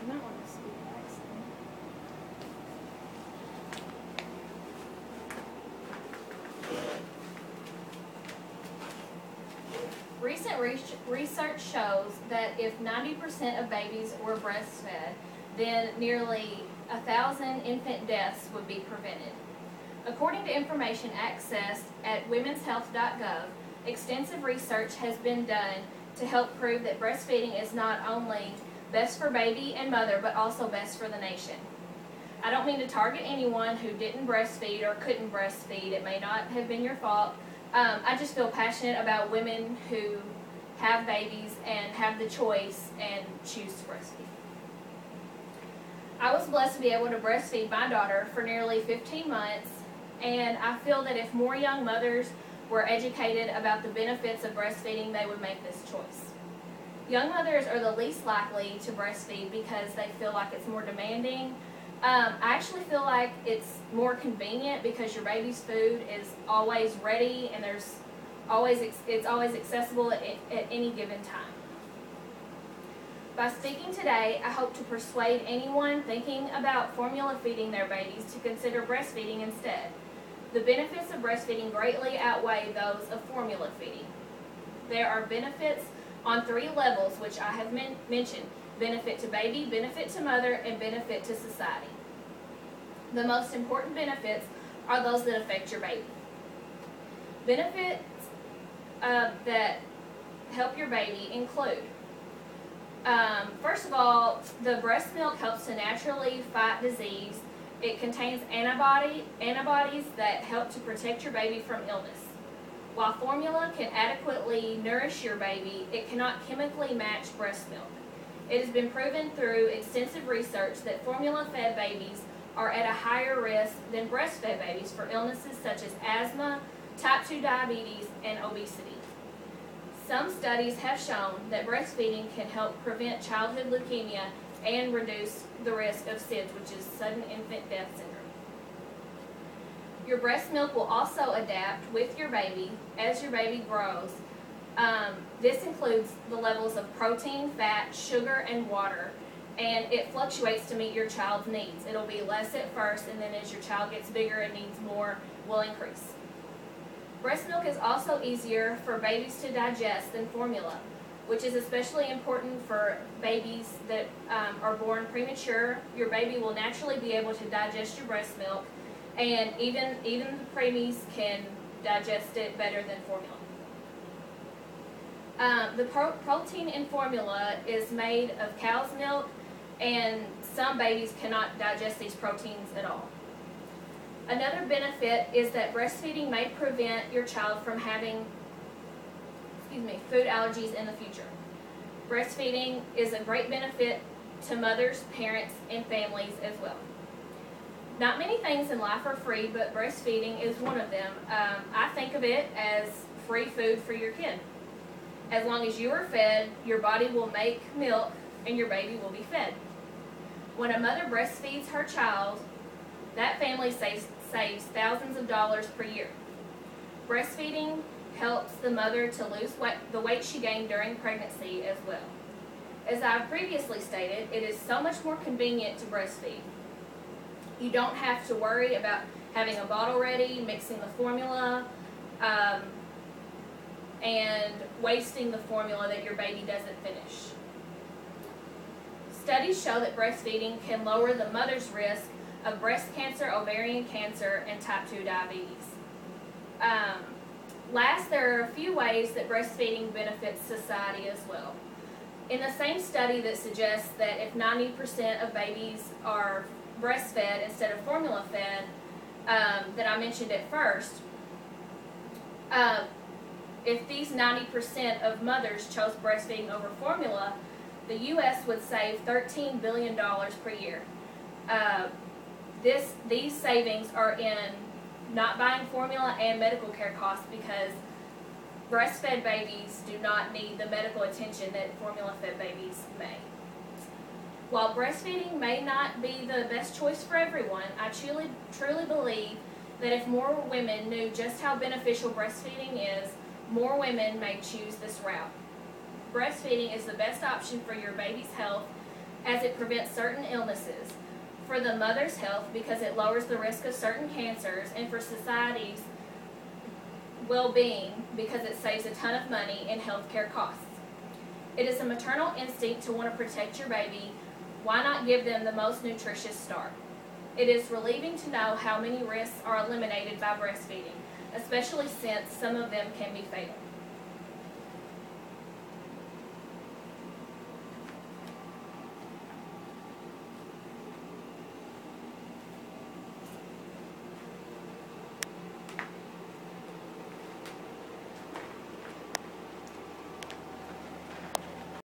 I might want to speak back some. Recent research shows that if 90% of babies were breastfed, then nearly 1,000 infant deaths would be prevented. According to information accessed at womenshealth.gov, extensive research has been done to help prove that breastfeeding is not only best for baby and mother, but also best for the nation. I don't mean to target anyone who didn't breastfeed or couldn't breastfeed. It may not have been your fault. I just feel passionate about women who have babies and have the choice and choose to breastfeed. I was blessed to be able to breastfeed my daughter for nearly 15 months, and I feel that if more young mothers were educated about the benefits of breastfeeding, they would make this choice. Young mothers are the least likely to breastfeed because they feel like it's more demanding. I actually feel like it's more convenient because your baby's food is always ready and it's always accessible at any given time. By speaking today, I hope to persuade anyone thinking about formula feeding their babies to consider breastfeeding instead. The benefits of breastfeeding greatly outweigh those of formula feeding. There are benefits on 3 levels, which I have mentioned: benefit to baby, benefit to mother, and benefit to society. The most important benefits are those that affect your baby. Benefits that help your baby include, first of all, the breast milk helps to naturally fight disease. It contains antibodies that help to protect your baby from illness. While formula can adequately nourish your baby, it cannot chemically match breast milk. It has been proven through extensive research that formula-fed babies are at a higher risk than breastfed babies for illnesses such as asthma, type 2 diabetes, and obesity. Some studies have shown that breastfeeding can help prevent childhood leukemia and reduce the risk of SIDS, which is sudden infant death syndrome. Your breast milk will also adapt with your baby as your baby grows. This includes the levels of protein, fat, sugar, and water, and it fluctuates to meet your child's needs. It'll be less at first, and then as your child gets bigger and needs more, will increase. Breast milk is also easier for babies to digest than formula, which is especially important for babies that are born premature. Your baby will naturally be able to digest your breast milk, and even the preemies can digest it better than formula. The protein in formula is made of cow's milk, and some babies cannot digest these proteins at all. Another benefit is that breastfeeding may prevent your child from having food allergies in the future. Breastfeeding is a great benefit to mothers, parents, and families as well. Not many things in life are free, but breastfeeding is one of them. I think of it as free food for your kid. As long as you are fed, your body will make milk and your baby will be fed. When a mother breastfeeds her child, that family saves thousands of dollars per year. Breastfeeding helps the mother to lose the weight she gained during pregnancy as well. As I previously stated, it is so much more convenient to breastfeed. You don't have to worry about having a bottle ready, mixing the formula, and wasting the formula that your baby doesn't finish. Studies show that breastfeeding can lower the mother's risk of breast cancer, ovarian cancer, and type 2 diabetes. Last, there are a few ways that breastfeeding benefits society as well. In the same study that suggests that if 90% of babies are breastfed instead of formula fed, that I mentioned at first, if these 90% of mothers chose breastfeeding over formula, the U.S. would save $13 billion per year. These savings are in not buying formula and medical care costs, because breastfed babies do not need the medical attention that formula-fed babies may. While breastfeeding may not be the best choice for everyone, I truly believe that if more women knew just how beneficial breastfeeding is, more women may choose this route. Breastfeeding is the best option for your baby's health as it prevents certain illnesses, for the mother's health because it lowers the risk of certain cancers, and for society's well-being because it saves a ton of money in healthcare costs. It is a maternal instinct to want to protect your baby. Why not give them the most nutritious start? It is relieving to know how many risks are eliminated by breastfeeding, especially since some of them can be fatal.